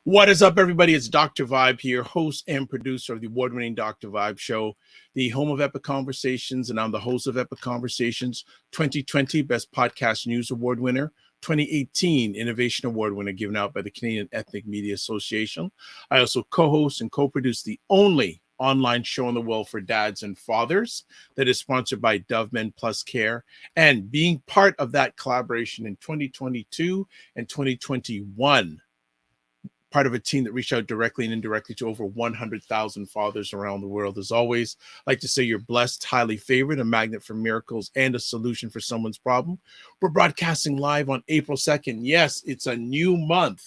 What is up, everybody? It's Dr. Vibe here, host and producer of the award-winning Dr. Vibe Show, the home of Epic Conversations, and I'm the host of Epic Conversations, 2020 Best Podcast News Award winner, 2018 Innovation Award winner given out by the Canadian Ethnic Media Association. I also co-host and co-produce the only online show in the world for dads and fathers that is sponsored by Dove Men Plus Care, and being part of that collaboration in 2022 and 2021. Part of a team that reached out directly and indirectly to over 100,000 fathers around the world. As always, I like to say you're blessed, highly favored, a magnet for miracles, and a solution for someone's problem. We're broadcasting live on April 2nd. Yes, it's a new month.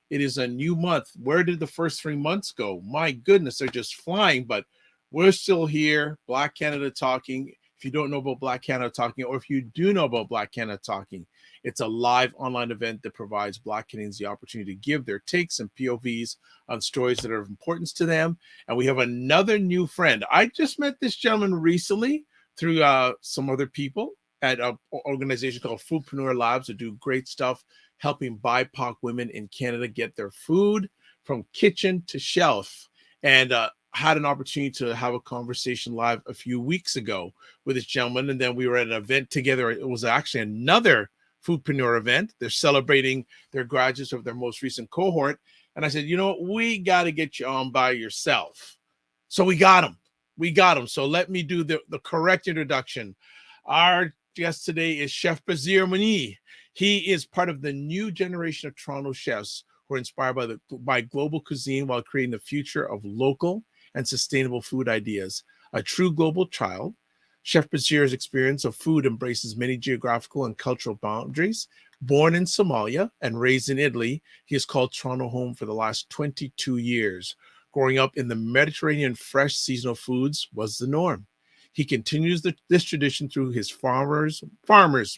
It is a new month. Where did the first 3 months go? My goodness, they're just flying, but we're still here. Black Canada Talking. If you don't know about Black Canada Talking, or if you do know about Black Canada Talking, it's a live online event that provides Black Canadians the opportunity to give their takes and POVs on stories that are of importance to them. And we have another new friend. I just met this gentleman recently through some other people at an organization called Foodpreneur Labs that do great stuff, helping BIPOC women in Canada get their food from kitchen to shelf. And had an opportunity to have a conversation live a few weeks ago with this gentleman. And then we were at an event together. It was actually another Foodpreneur event. They're celebrating their graduates of their most recent cohort. And I said, you know what? We got to get you on by yourself. So we got him. So let me do the correct introduction. Our guest today is Chef Bashir Munye. He is part of the new generation of Toronto chefs who are inspired by global cuisine while creating the future of local and sustainable food ideas. A true global child, Chef Bashir's experience of food embraces many geographical and cultural boundaries. Born in Somalia and raised in Italy, he has called Toronto home for the last 22 years. Growing up in the Mediterranean, fresh seasonal foods was the norm. He continues this tradition through his farmers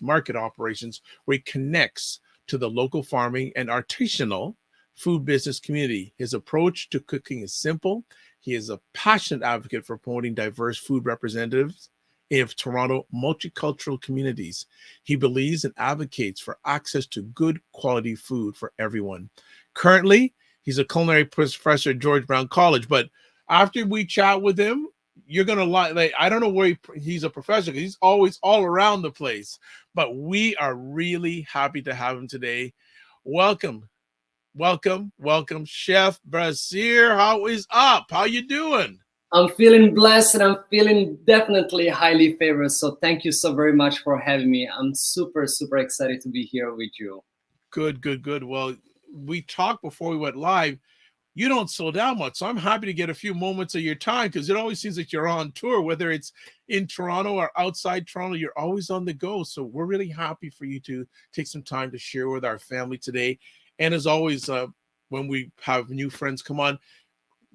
market operations, where he connects to the local farming and artisanal food business community. His approach to cooking is simple. He is a passionate advocate for promoting diverse food representatives of Toronto multicultural communities. He believes and advocates for access to good quality food for everyone. Currently, he's a culinary professor at George Brown College, but after we chat with him, you're going to like, I don't know where he's a professor, because he's always all around the place, but we are really happy to have him today. Welcome, Chef Bashir. How is up? How you doing? I'm feeling blessed and I'm feeling definitely highly favored. So thank you so very much for having me. I'm super, super excited to be here with you. Good. Well, we talked before we went live. You don't slow down much, so I'm happy to get a few moments of your time, because it always seems like you're on tour, whether it's in Toronto or outside Toronto. You're always on the go. So we're really happy for you to take some time to share with our family today. And as always, when we have new friends come on,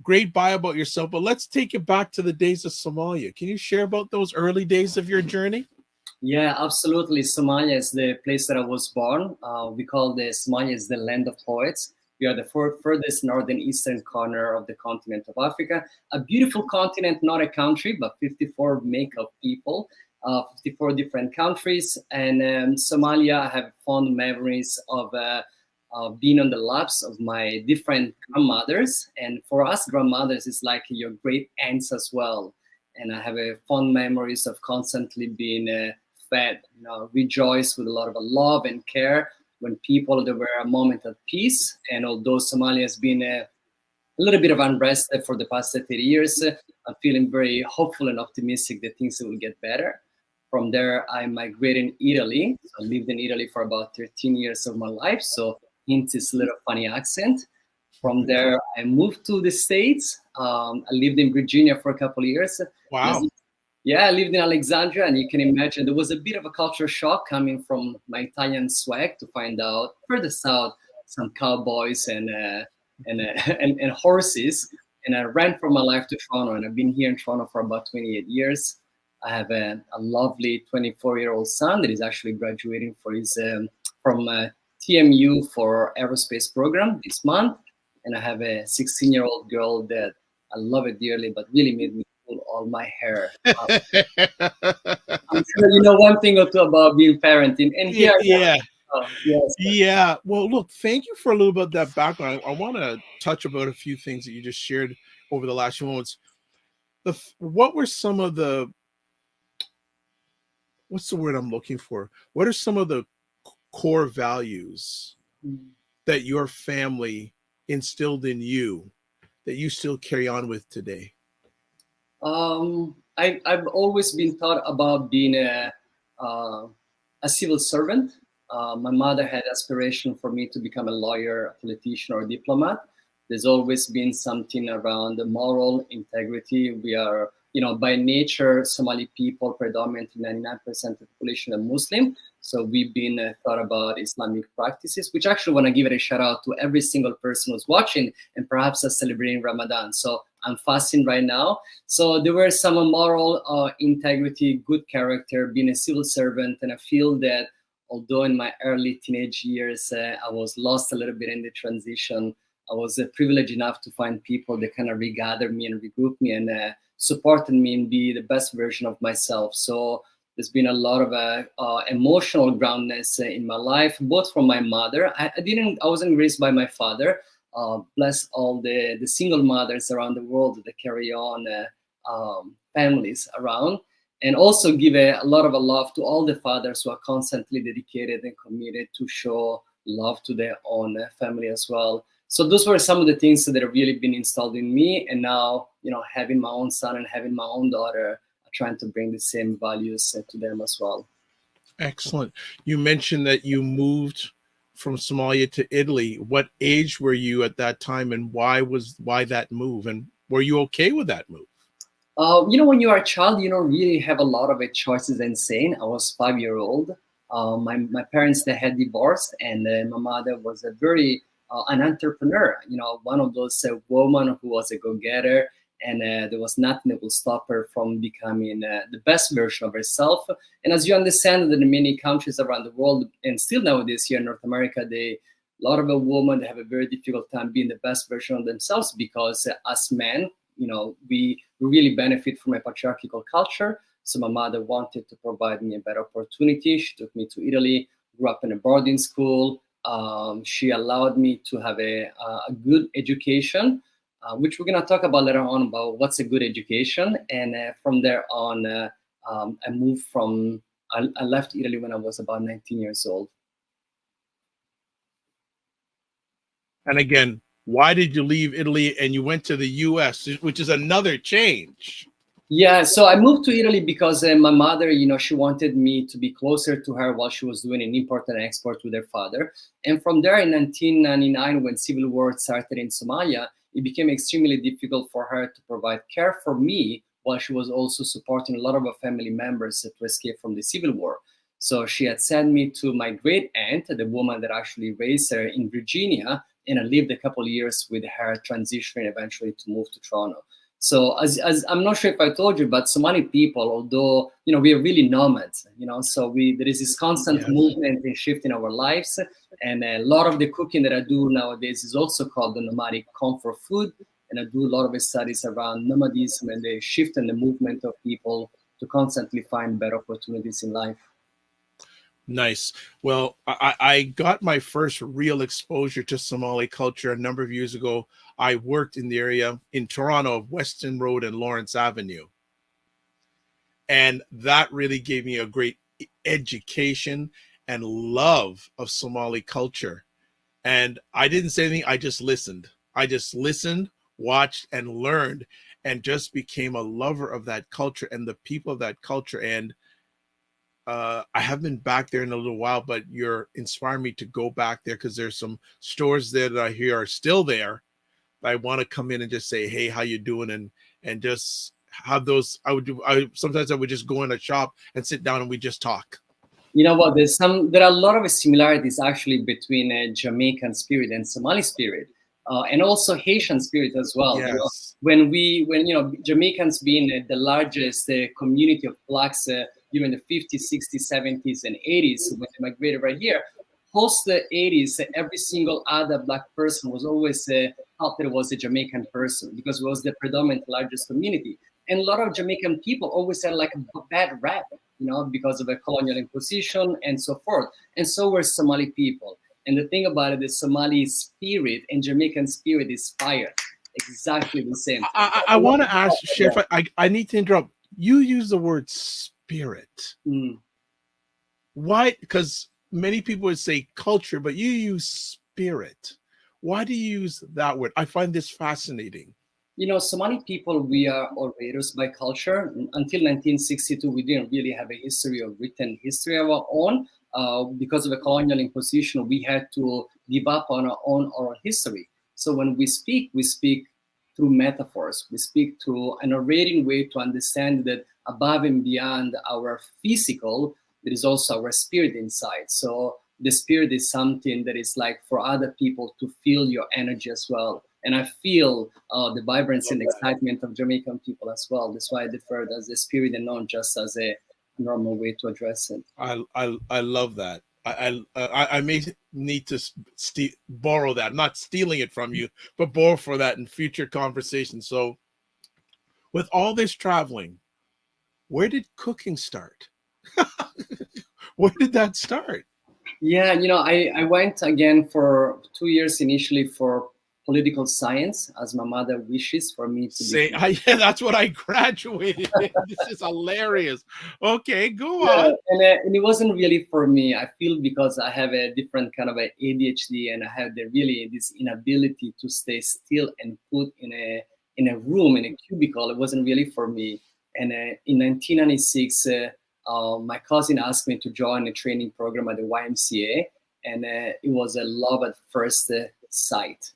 great bio about yourself, but let's take it back to the days of Somalia. Can you share about those early days of your journey? Yeah, absolutely. Somalia is the place that I was born. We call Somalia is the land of poets. We are the furthest northern eastern corner of the continent of Africa. A beautiful continent, not a country, but 54 make-up people, 54 different countries. And Somalia, I have fond memories of being on the laps of my different grandmothers. And for us, grandmothers is like your great aunts as well. And I have fond memories of constantly being fed, rejoiced with a lot of love and care when there were a moment of peace. And although Somalia has been a little bit of unrest for the past 30 years, I'm feeling very hopeful and optimistic that things will get better. From there, I migrated in Italy. So I lived in Italy for about 13 years of my life. So hence this little funny accent. From there, I moved to the States. I lived in Virginia for a couple of years. Wow. I lived in Alexandria, and you can imagine there was a bit of a culture shock coming from my Italian swag to find out further south some cowboys and horses. And I ran for my life to Toronto, and I've been here in Toronto for about 28 years. I have a lovely 24-year-old son that is actually graduating from TMU for aerospace program this month. And I have a 16-year-old girl that I love it dearly, but really made me pull all my hair. I'm sure you know one thing or two about being parenting. And here, Yes. Yeah. Well, look, thank you for a little bit of that background. I want to touch about a few things that you just shared over the last few moments. What were some of the, what's the word I'm looking for? What are some of the core values that your family instilled in you that you still carry on with today? I've always been taught about being a civil servant. My mother had aspiration for me to become a lawyer, a politician, or a diplomat. There's always been something around the moral integrity. We are, by nature, Somali people, predominantly 99% of the population are Muslim. So we've been taught about Islamic practices, which actually want to give it a shout out to every single person who's watching and perhaps are celebrating Ramadan. So I'm fasting right now. So there were some moral integrity, good character, being a civil servant, and I feel that although in my early teenage years I was lost a little bit in the transition, I was privileged enough to find people that kind of regathered me and regrouped me and supported me and be the best version of myself. So there's been a lot of emotional groundness in my life, both from my mother. I wasn't raised by my father. Bless all the single mothers around the world that carry on families around, and also give a lot of love to all the fathers who are constantly dedicated and committed to show love to their own family as well. So those were some of the things that have really been installed in me, and now having my own son and having my own daughter, trying to bring the same values to them as well. Excellent. You mentioned that you moved from Somalia to Italy. What age were you at that time, and why that move? And were you okay with that move? When you are a child, you don't really have a lot of choices and saying. I was 5 year old. My parents, they had divorced, and my mother was a very an entrepreneur. One of those women who was a go-getter, and there was nothing that will stop her from becoming the best version of herself. And as you understand that in many countries around the world, and still nowadays here in North America, a lot of women they have a very difficult time being the best version of themselves because as men, we really benefit from a patriarchal culture. So my mother wanted to provide me a better opportunity. She took me to Italy, grew up in a boarding school. She allowed me to have a good education, which we're going to talk about later on about what's a good education. And from there on, I left Italy when I was about 19 years old. And again, why did you leave Italy and you went to the US, which is another change? Yeah, so I moved to Italy because my mother, she wanted me to be closer to her while she was doing an import and export with her father. And from there in 1999, when civil war started in Somalia, it became extremely difficult for her to provide care for me while she was also supporting a lot of her family members to escape from the civil war. So she had sent me to my great aunt, the woman that actually raised her in Virginia, and I lived a couple of years with her, transitioning eventually to move to Toronto. So as I'm not sure if I told you, but Somali people, although we are really nomads, so there is this constant movement and shift in our lives, and a lot of the cooking that I do nowadays is also called the nomadic comfort food, and I do a lot of studies around nomadism and the shift and the movement of people to constantly find better opportunities in life. Nice. Well, I got my first real exposure to Somali culture a number of years ago. I worked in the area in Toronto of Weston Road and Lawrence Avenue. And that really gave me a great education and love of Somali culture. And I didn't say anything, I just listened. I just listened, watched, and learned, and just became a lover of that culture and the people of that culture. And I haven't been back there in a little while, but you're inspiring me to go back there because there's some stores there that I hear are still there. I want to come in and just say, "Hey, how you doing?" and just have those. Sometimes I would just go in a shop and sit down and we just talk. You know what? There are a lot of similarities actually between Jamaican spirit and Somali spirit, and also Haitian spirit as well. Yes. When Jamaicans being the largest community of blacks during the 50s, 60s, 70s, and 80s when they migrated right here, post the 80s, every single other black person was always thought that it was a Jamaican person because it was the predominant largest community. And a lot of Jamaican people always had like a bad rap because of a colonial imposition and so forth. And so were Somali people. And the thing about it is Somali spirit and Jamaican spirit is fire. Exactly the same. I want to ask, Chef, I need to interrupt. You use the word spirit. Why? Because many people would say culture, but you use spirit. Why do you use that word? I find this fascinating. Somali people, we are orators by culture. Until 1962, we didn't really have a history of written history of our own. Because of a colonial imposition, we had to give up on our own oral history. So when we speak through metaphors. We speak through an orating way to understand that above and beyond our physical, there is also our spirit inside. So the spirit is something that is like for other people to feel your energy as well. And I feel the vibrancy and excitement of Jamaican people as well. That's why I deferred as the spirit and not just as a normal way to address it. I love that. I may need to borrow that, not stealing it from you, but borrow for that in future conversations. So with all this traveling, where did cooking start? Where did that start? Yeah, I went again for 2 years initially for political science, as my mother wishes for me to say. Yeah, that's what I graduated in. This is hilarious. Okay, go on. And it wasn't really for me. I feel because I have a different kind of a ADHD, and I have this inability to stay still and put in a room, in a cubicle. It wasn't really for me. And in 1996, my cousin asked me to join a training program at the YMCA, and it was a love at first sight.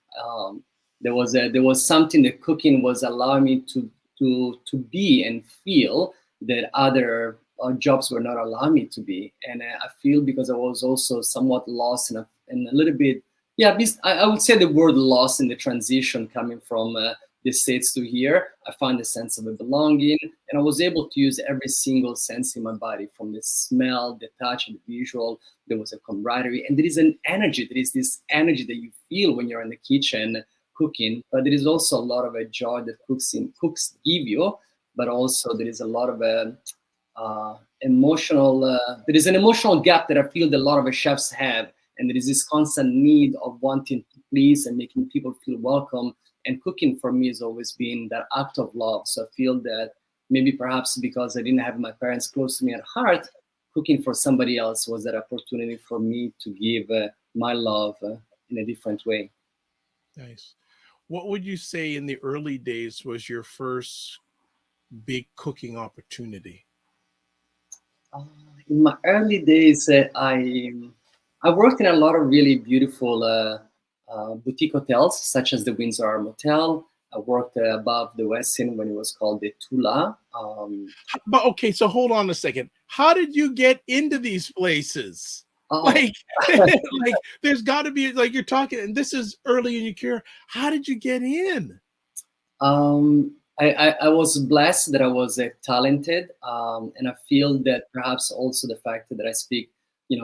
There was something that cooking was allowing me to be and feel that other jobs were not allowing me to be. And I feel because I was also somewhat lost in a little bit, I would say the word lost in the transition coming from the States to here. I found a sense of a belonging, and I was able to use every single sense in my body, from the smell, the touch, the visual. There was a camaraderie, and there is an energy. There is this energy that you feel when you're in the kitchen cooking, but there is also a lot of a joy that cooks give you, but also there is a lot of emotional, there is an emotional gap that I feel that a lot of chefs have, and there is this constant need of wanting to please and making people feel welcome. And cooking for me has always been that act of love. So I feel that maybe perhaps because I didn't have my parents close to me at heart, cooking for somebody else was that opportunity for me to give my love in a different way. Nice. What would you say in the early days was your first big cooking opportunity? In my early days, I worked in a lot of really beautiful boutique hotels, such as the Windsor Motel. I worked above the Westin when it was called the Tula. But okay, so hold on a second. How did you get into these places? Like, like there's got to be, like, you're talking, and this is early in your career. How did you get in? I was blessed that I was talented, and I feel that perhaps also the fact that I speak,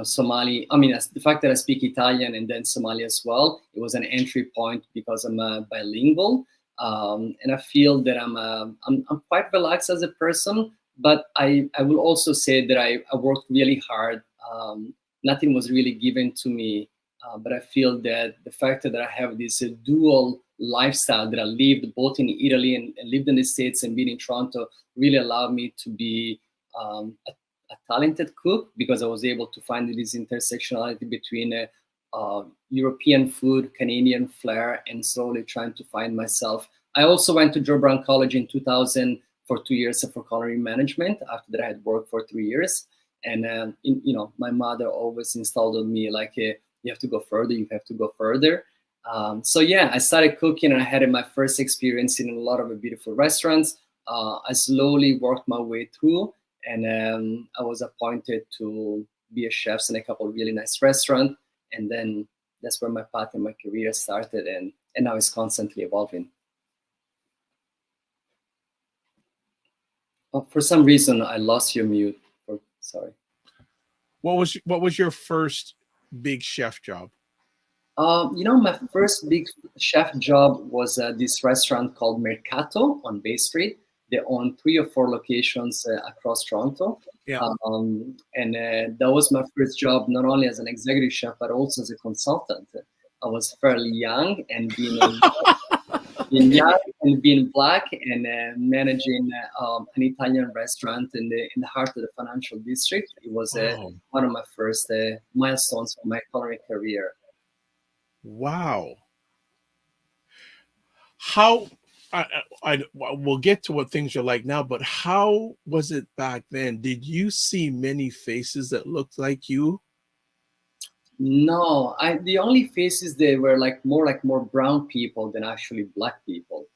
Somali. I mean, the fact that I speak Italian and then Somali as well. It was an entry point because I'm bilingual, and I feel that I'm quite relaxed as a person. But I will also say that I worked really hard. Nothing was really given to me, but I feel that the fact that I have this dual lifestyle that I lived both in Italy and lived in the States and being in Toronto really allowed me to be a talented cook, because I was able to find this intersectionality between European food, Canadian flair, and slowly trying to find myself. I also went to Joe Brown College in 2000 for 2 years for culinary management. After that, I had worked for 3 years. And, my mother always installed on me, like, you have to go further, you have to go further. So yeah, I started cooking, and I had my first experience in a lot of beautiful restaurants. I slowly worked my way through, and I was appointed to be a chef in a couple of really nice restaurants. And then that's where my path in my career started, and now it's constantly evolving. For some reason, I lost your mute. Sorry. What was your first big chef job? My first big chef job was this restaurant called Mercato on Bay Street. They own 3 or 4 locations across Toronto. Yeah. That was my first job, not only as an executive chef, but also as a consultant. I was fairly young, and being Okay. young and being black, and managing an Italian restaurant in the heart of the financial district. It was Wow. one of my first milestones for my culinary career. Wow. How I we'll get to what things are like now, but how was it back then? Did you see many faces that looked like you? No, the only faces they were like more brown people than actually black people.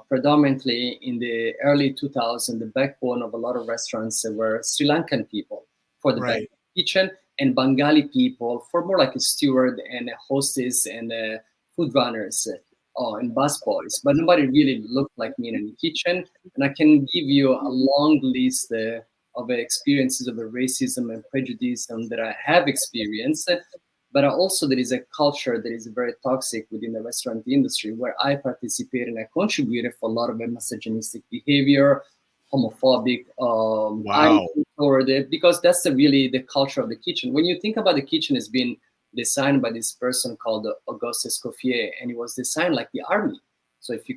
Predominantly in the early 2000s, the backbone of a lot of restaurants were Sri Lankan people for the back Right. kitchen, and Bengali people for more like a steward and a hostess and food runners and busboys. But nobody really looked like me in the kitchen. And I can give you a long list of experiences of the racism and prejudice that I have experienced. But also there is a culture that is very toxic within the restaurant industry, where I participate and I contributed for a lot of misogynistic behavior, homophobic Wow. attitude toward it, because that's really the culture of the kitchen. When you think about the kitchen, it's been designed by this person called Auguste Escoffier, and it was designed like the army. So if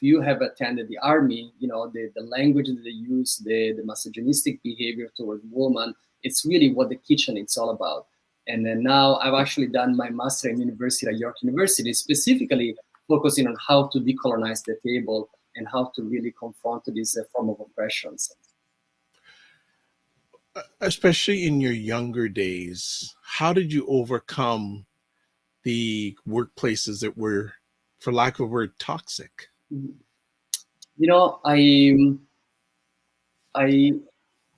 you have attended the army, you know the language that they use, the misogynistic behavior toward women, it's really what the kitchen is all about. And then now I've actually done my master in university at York University, specifically focusing on how to decolonize the table and how to really confront this form of oppressions. Especially in your younger days, how did you overcome the workplaces that were, for lack of a word, toxic? You know, I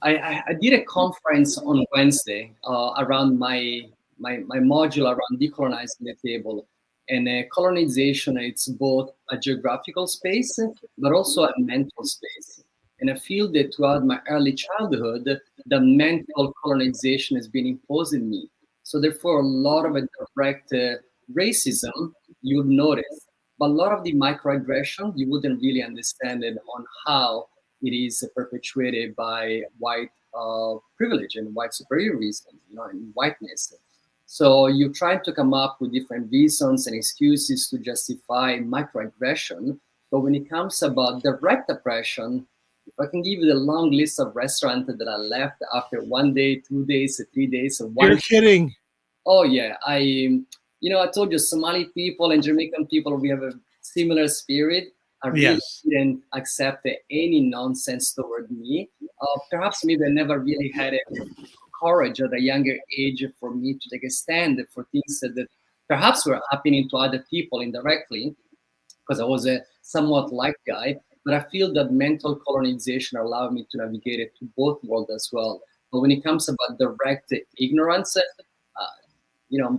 I did a conference on Wednesday around my module around decolonizing the table. And colonization, it's both a geographical space, but also a mental space. And I feel that throughout my early childhood, the mental colonization has been imposed in me. So therefore, a lot of a direct racism you would notice, but a lot of the microaggression you wouldn't really understand it on how it is perpetuated by white privilege and white superiority, you know, and whiteness. So you try to come up with different reasons and excuses to justify microaggression, but when it comes about direct oppression, if I can give you the long list of restaurants that I left after 1 day, 2 days, 3 days, You're one. kidding. Oh yeah, I told you, Somali people and Jamaican people, we have a similar spirit. I really Yes. didn't accept any nonsense toward me. Perhaps maybe I never really had a courage at a younger age for me to take a stand for things that perhaps were happening to other people indirectly, because I was a somewhat light guy. But I feel that mental colonization allowed me to navigate it to both worlds as well. But when it comes about direct ignorance,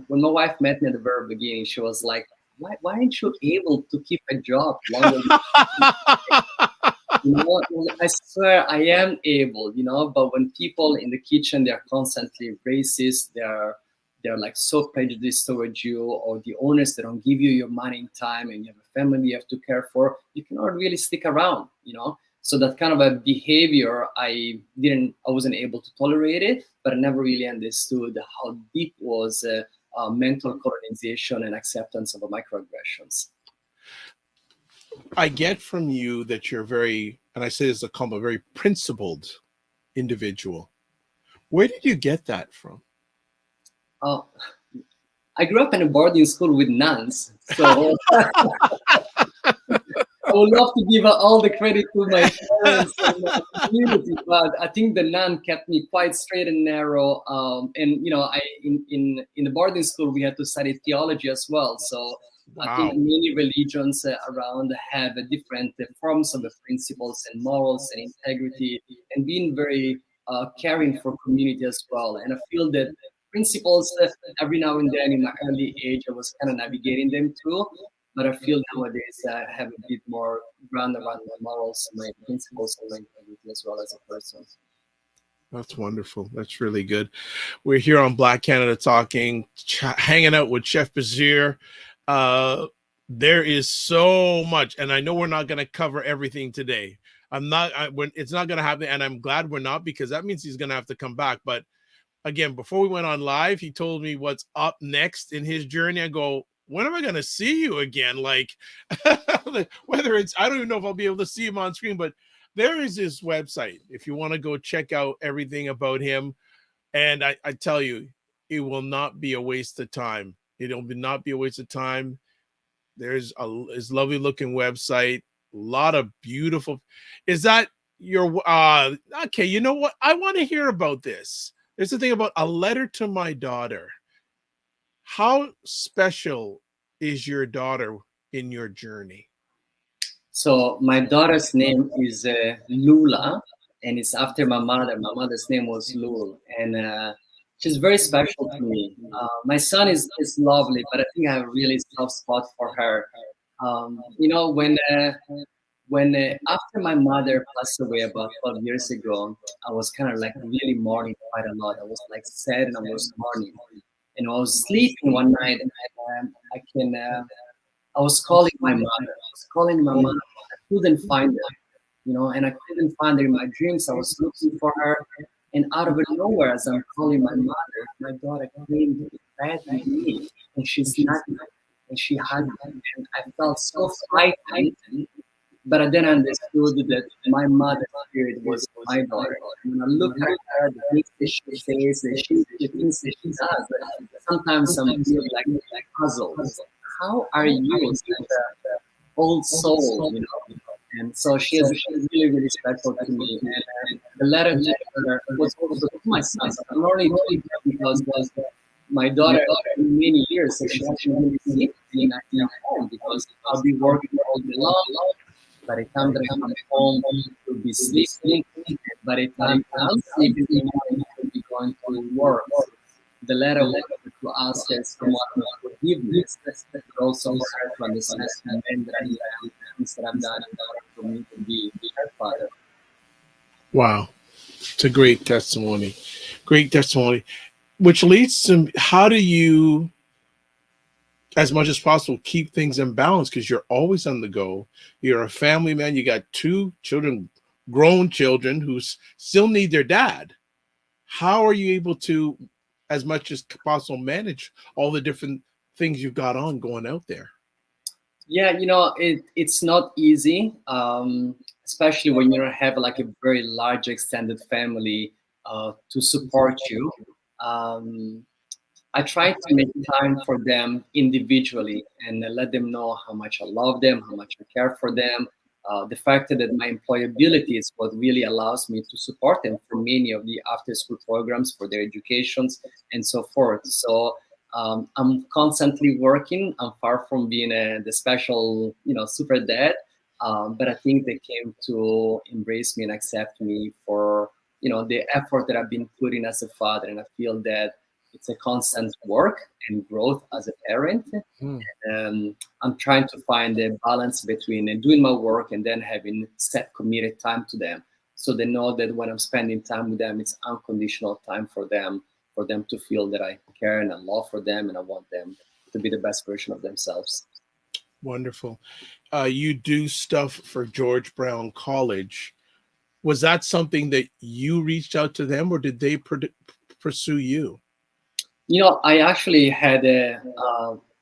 when my wife met me at the very beginning, she was like, why aren't you able to keep a job longer? I swear I am able, but when people in the kitchen, they're constantly racist, they're like so prejudiced towards you, or the owners, they don't give you your money in time, and you have a family you have to care for, you cannot really stick around. So that kind of a behavior, I wasn't able to tolerate it, but I never really understood how deep was mental colonization and acceptance of microaggressions. I get from you that you're very, and I say this as a compliment, very principled individual. Where did you get that from? I grew up in a boarding school with nuns, so I would love to give all the credit to my parents and my community, but I think the nun kept me quite straight and narrow. I in the boarding school we had to study theology as well. So I think Wow. many religions around have different forms of the principles and morals and integrity, and being very caring for community as well. And I feel that principles every now and then in my early age I was kind of navigating them too. But I feel nowadays I have a bit more ground around my morals, my principles, and my integrity as well as a person. That's wonderful. That's really good. We're here on Black Canada Talking, hanging out with Chef Bashir. There is so much, and I know we're not going to cover everything today. It's not going to happen. And I'm glad we're not, because that means he's going to have to come back. But again, before we went on live, he told me what's up next in his journey. I go, when am I going to see you again? Like, whether it's, I don't even know if I'll be able to see him on screen, but there is this website if you want to go check out everything about him. And I tell you, it will not be a waste of time. It'll not be a waste of time. There's his lovely looking website, a lot of beautiful. Is that your okay? You know what? I want to hear about this. There's the thing about a letter to my daughter. How special is your daughter in your journey? So my daughter's name is Lula, and it's after my mother. My mother's name was Lul, and she's very special to me. My son is lovely, but I think I have a really soft spot for her. You know, when after my mother passed away about 12 years ago, I was kind of like really mourning quite a lot. I was like sad and I was mourning, and I was sleeping one night, and I was calling my mother. I was calling my mother. I couldn't find her, you know, and I couldn't find her in my dreams. I was looking for her, and out of nowhere, as I'm calling my mother, my daughter came to the bed with me, and she's not, and she hugged me, and I felt so frightened. But I then understood that my mother's spirit was my daughter. And when I look at her, the things that she says, the things that she does, sometimes I'm feel like puzzled. How are you such an old soul, you know? And so she's really, really special to me. And the letter to her was also to my son. I'm only doing that because my daughter, in many years, so she actually really sleep in at home because I'll be working all day long. By the time that I come home, she'll be sleeping. By the time I'm sleeping, she'll be going to work. The letter was to ask her somewhat of forgiveness, but also for her to understand that I am, things that I've done in order for me to be her father. Wow, it's a great testimony. Great testimony, which leads to how do you, as much as possible, keep things in balance, because you're always on the go. You're a family man. You got two children, grown children who still need their dad. How are you able to, as much as possible, manage all the different things you've got on going out there? Yeah, you know, it's not easy, especially when you have like a very large extended family to support you. Um, I try to make time for them individually and let them know how much I love them, how much I care for them. The fact that my employability is what really allows me to support them for many of the after school programs for their educations and so forth. So I'm constantly working. I'm far from being the special, you know, super dad. But I think they came to embrace me and accept me for, you know, the effort that I've been putting as a father. And I feel that it's a constant work and growth as a parent. I'm trying to find a balance between doing my work and then having set committed time to them. So they know that when I'm spending time with them, it's unconditional time for them to feel that I care and I love for them and I want them to be the best version of themselves. Wonderful. You do stuff for George Brown College. Was that something that you reached out to them, or did they pursue you? You know, I actually had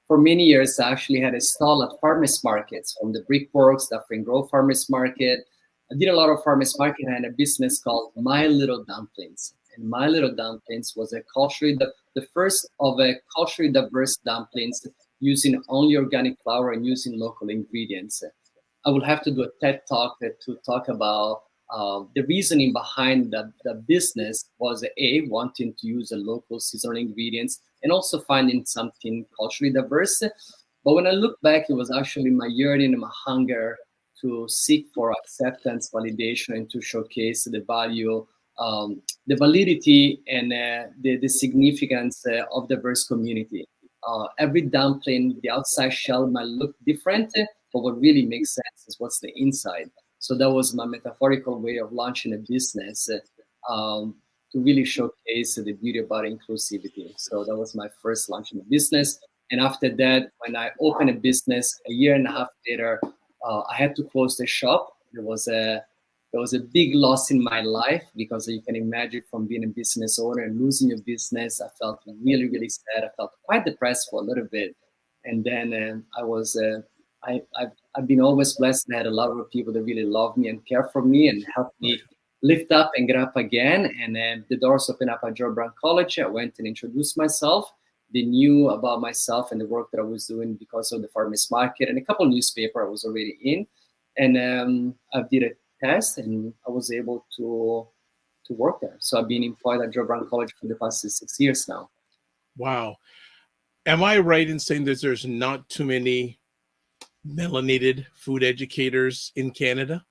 for many years, I actually had a stall at farmers markets, from the Brickworks, the African Grove Farmers Market. I did a lot of farmers market. I had a business called My Little Dumplings. And My Little Dumplings was the first of a culturally diverse dumplings using only organic flour and using local ingredients. I will have to do a TED talk to talk about the reasoning behind the business was wanting to use the local seasonal ingredients and also finding something culturally diverse. But when I look back, it was actually my yearning and my hunger to seek for acceptance, validation, and to showcase the value, the validity, and the significance of diverse community. Every dumpling, the outside shell might look different, but what really makes sense is what's the inside. So that was my metaphorical way of launching a business to really showcase the beauty about inclusivity. So that was my first launch in the business. And after that, when I opened a business a year and a half later, I had to close the shop. There was There was a big loss in my life because you can imagine from being a business owner and losing your business, I felt really, really sad. I felt quite depressed for a little bit. And then I've been always blessed. I had a lot of people that really love me and care for me and helped me lift up and get up again. And then the doors opened up at George Brown College. I went and introduced myself. They knew about myself and the work that I was doing because of the farmers market and a couple of newspapers I was already in. And I did a test and I was able to work there. So I've been employed at George Brown College for the past 6 years now. Wow. Am I right in saying that there's not too many melanated food educators in Canada?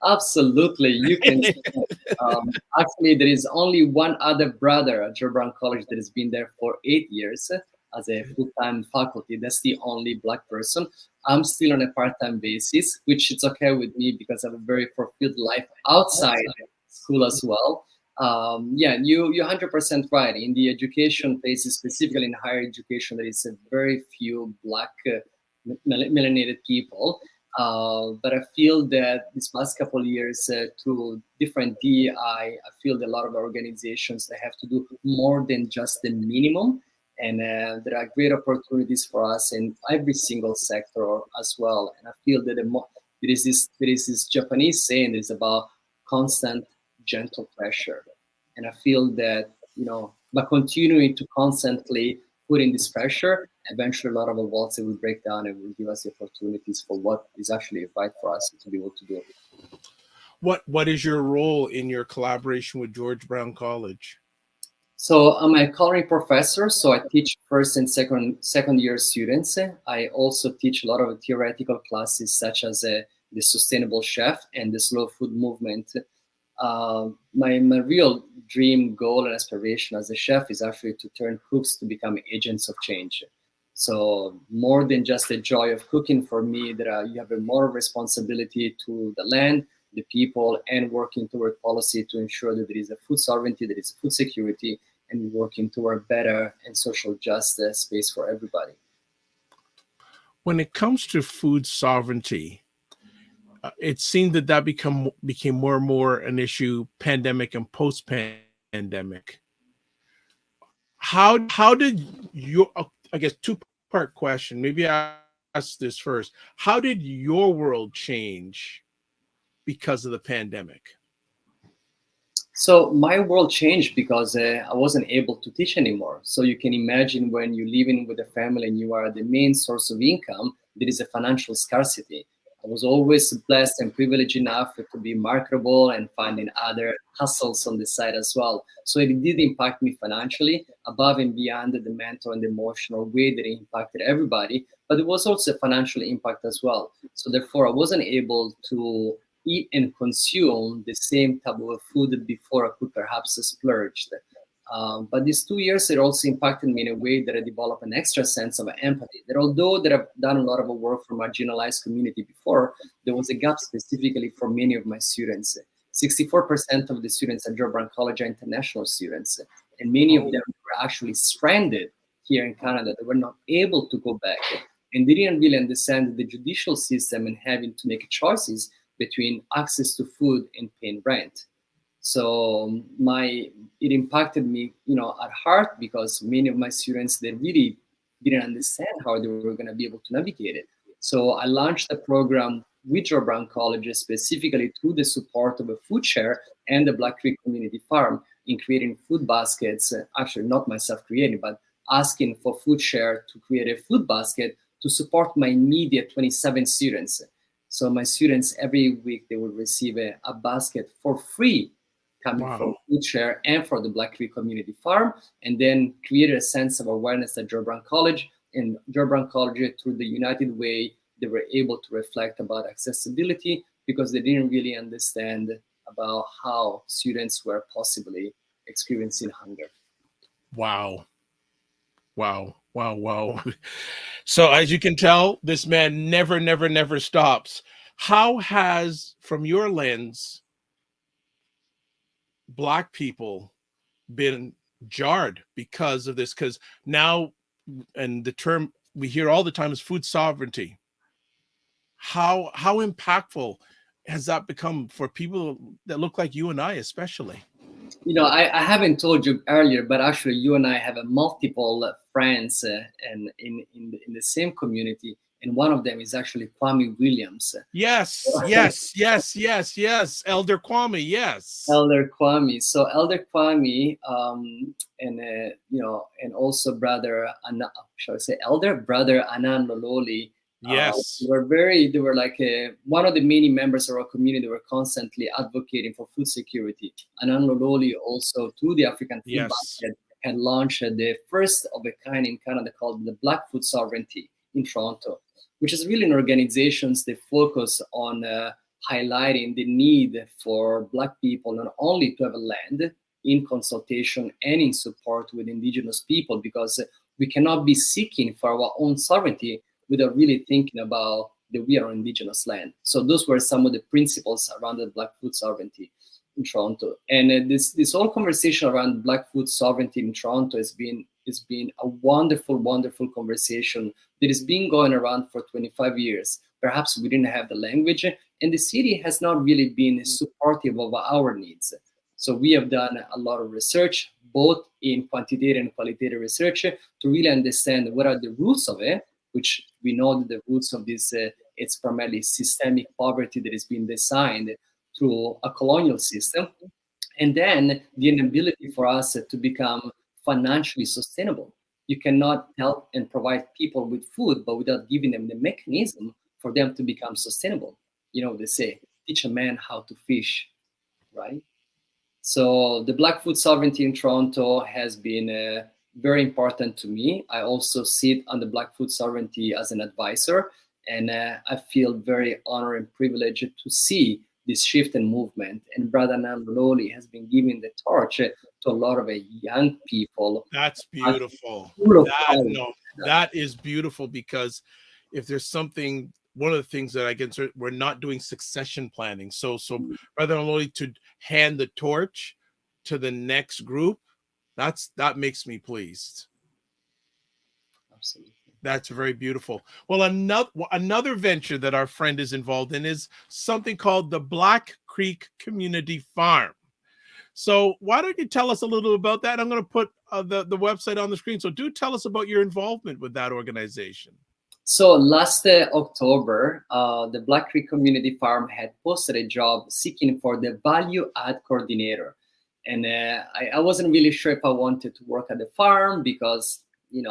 Absolutely. You can. Actually, there is only one other brother at George Brown College that has been there for 8 years as a full-time faculty. That's the only Black person. I'm still on a part-time basis, which is okay with me because I have a very fulfilled life outside school as well. Yeah, you're 100% right. In the education places, specifically in higher education, there is a very few Black melanated people. But I feel that this past couple of years, through different DEI, I feel that a lot of organizations that have to do more than just the minimum, and there are great opportunities for us in every single sector as well. And I feel that there is this Japanese saying that is about constant gentle pressure, and I feel that by continuing to constantly put in this pressure, eventually a lot of the walls will break down and will give us the opportunities for what is actually right for us to be able to do. What is your role in your collaboration with George Brown College? So I'm a culinary professor, so I teach first and second year students. I also teach a lot of theoretical classes such as the sustainable chef and the slow food movement. My real dream, goal, and aspiration as a chef is actually to turn cooks to become agents of change. So more than just the joy of cooking for me, you have a moral responsibility to the land, the people, and working toward policy to ensure that there is a food sovereignty, there is food security, and working toward better and social justice space for everybody. When it comes to food sovereignty, it seemed that became more and more an issue, pandemic and post-pandemic. How did your, I guess, two-part question, maybe I ask this first. How did your world change because of the pandemic? So my world changed because I wasn't able to teach anymore. So you can imagine when you're living with a family and you are the main source of income, there is a financial scarcity. I was always blessed and privileged enough to be marketable and finding other hustles on the side as well. So it did impact me financially above and beyond the mental and the emotional way that it impacted everybody. But it was also a financial impact as well. So therefore, I wasn't able to eat and consume the same type of food that before I could perhaps splurge. But these 2 years, it also impacted me in a way that I developed an extra sense of empathy. That although that I've done a lot of work for marginalized community before, there was a gap specifically for many of my students. 64% of the students at George Brown College are international students, and many of them were actually stranded here in Canada. They were not able to go back, and they didn't really understand the judicial system and having to make choices between access to food and paying rent. So it impacted me, at heart because many of my students, they really didn't understand how they were going to be able to navigate it. So I launched a program with George Brown College specifically through the support of a food share and the Black Creek Community Farm in creating food baskets. Actually, not myself creating, but asking for food share to create a food basket to support my immediate 27 students. So my students every week they will receive a basket for free coming from Food Share and for the Black Creek Community Farm, and then created a sense of awareness at George Brown College. And George Brown College, through the United Way, they were able to reflect about accessibility because they didn't really understand about how students were possibly experiencing hunger. Wow. Wow. Wow. Wow. So as you can tell, this man never stops. How has, from your lens, Black people been jarred because of this? Because now, and the term we hear all the time is food sovereignty. How impactful has that become for people that look like you and I, especially? I haven't told you earlier, but actually, you and I have a multiple friends and in the same community, and one of them is actually Kwame Williams. Yes, yes, yes, yes, yes. Elder Kwame, yes. Elder Kwame. So Elder Kwame, and and also brother, shall I say, elder brother Anan Lololi. Yes. They were like one of the many members of our community. Were constantly advocating for food security. Anan Lololi also, through the African Food Yes. Basket, had launched the first of a kind in Canada called the Black Food Sovereignty in Toronto, which is really an organization that focus on highlighting the need for Black people not only to have a land in consultation and in support with Indigenous people, because we cannot be seeking for our own sovereignty without really thinking about that we are on Indigenous land. So those were some of the principles around the Black food sovereignty in Toronto. And this whole conversation around Black food sovereignty in Toronto has been a wonderful, wonderful conversation that has been going around for 25 years. Perhaps we didn't have the language, and the city has not really been supportive of our needs. So we have done a lot of research, both in quantitative and qualitative research, to really understand what are the roots of it, which we know that the roots of this, it's primarily systemic poverty that has been designed through a colonial system. And then the inability for us to become financially sustainable. You cannot help and provide people with food, but without giving them the mechanism for them to become sustainable. They say, teach a man how to fish, right? So the Black food sovereignty in Toronto has been very important to me. I also sit on the Black food sovereignty as an advisor, and I feel very honored and privileged to see this shift and movement. And Brother Nambololi has been giving the torch to a lot of young people. That's beautiful. That is beautiful, because if there's something, one of the things that I can say, we're not doing succession planning. So Brother Nambololi, to hand the torch to the next group, that makes me pleased. Absolutely. That's very beautiful. Well, another venture that our friend is involved in is something called the Black Creek Community Farm. So why don't you tell us a little about that? I'm going to put the website on the screen. So do tell us about your involvement with that organization. So last October, the Black Creek Community Farm had posted a job seeking for the value add coordinator. And I wasn't really sure if I wanted to work at the farm because I'm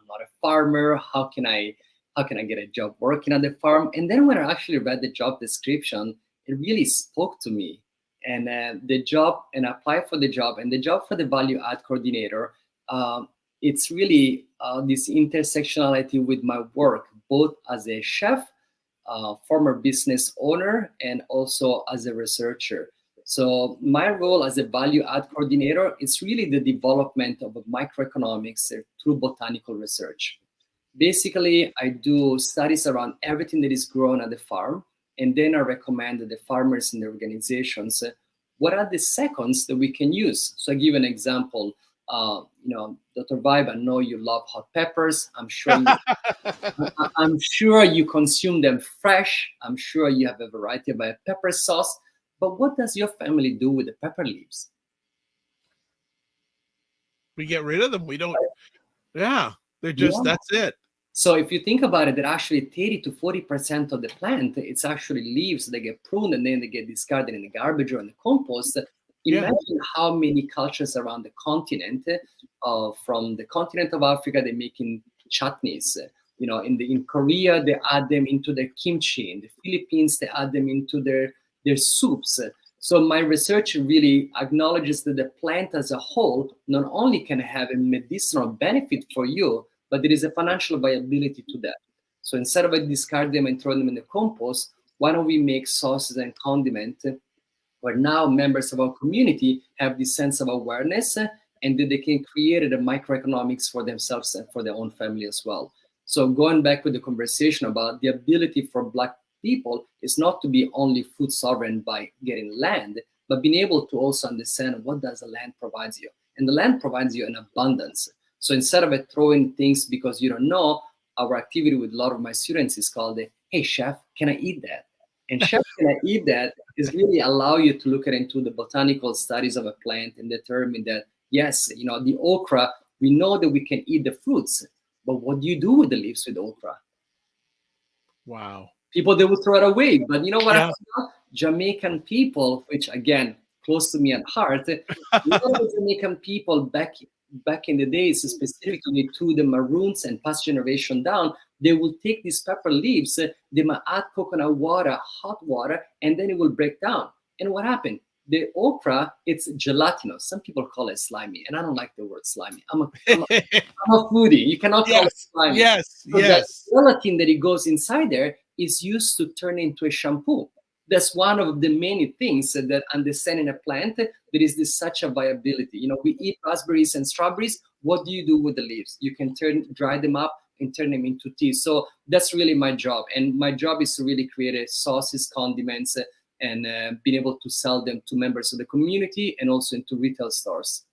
not a farmer. How can I get a job working at the farm? And then when I actually read the job description, it really spoke to me. And the job, and I applied for the job, and the job for the value add coordinator, it's really this intersectionality with my work, both as a chef, former business owner, and also as a researcher. So my role as a value add coordinator is really the development of microeconomics through botanical research. Basically, I do studies around everything that is grown at the farm, and then I recommend the farmers and the organizations what are the seconds that we can use. So I give an example. Dr. Vibe, I know you love hot peppers. I'm sure you consume them fresh. I'm sure you have a variety of pepper sauce. But what does your family do with the pepper leaves? We get rid of them. We don't. Yeah, they're just, that's it. So if you think about it, that actually 30 to 40% of the plant, it's actually leaves. They get pruned and then they get discarded in the garbage or in the compost. Imagine how many cultures around the continent, from the continent of Africa, they're making chutneys. In Korea, they add them into their kimchi. In the Philippines, they add them into their soups. So my research really acknowledges that the plant as a whole not only can have a medicinal benefit for you, but there is a financial viability to that. So instead of discard them and throw them in the compost, why don't we make sauces and condiments where now members of our community have this sense of awareness and that they can create the microeconomics for themselves and for their own family as well. So going back with the conversation about the ability for Black people is not to be only food sovereign by getting land, but being able to also understand what does the land provides you. And the land provides you an abundance. So instead of throwing things because you don't know, our activity with a lot of my students is called, hey chef, can I eat that? And chef, can I eat that? Is really allow you to look at into the botanical studies of a plant and determine that, yes, the okra, we know that we can eat the fruits, but what do you do with the leaves with okra? Wow. People, they would throw it away. But you know what I Yeah. found? Jamaican people, which again, close to me at heart, a lot of Jamaican people back in the days, specifically to the Maroons and past generation down, they will take these pepper leaves, they might add coconut water, hot water, and then it will break down. And what happened? The okra, it's gelatinous. Some people call it slimy, and I don't like the word slimy. I'm a foodie. You cannot call it Yes. slimy. Yes. So the Yes. gelatin that it goes inside there is used to turn into a shampoo. That's one of the many things that understanding a plant, there is this such a viability. We eat raspberries and strawberries. What do you do with the leaves? You can dry them up and turn them into tea. So that's really my job. And my job is to really create sauces, condiments, and being able to sell them to members of the community and also into retail stores.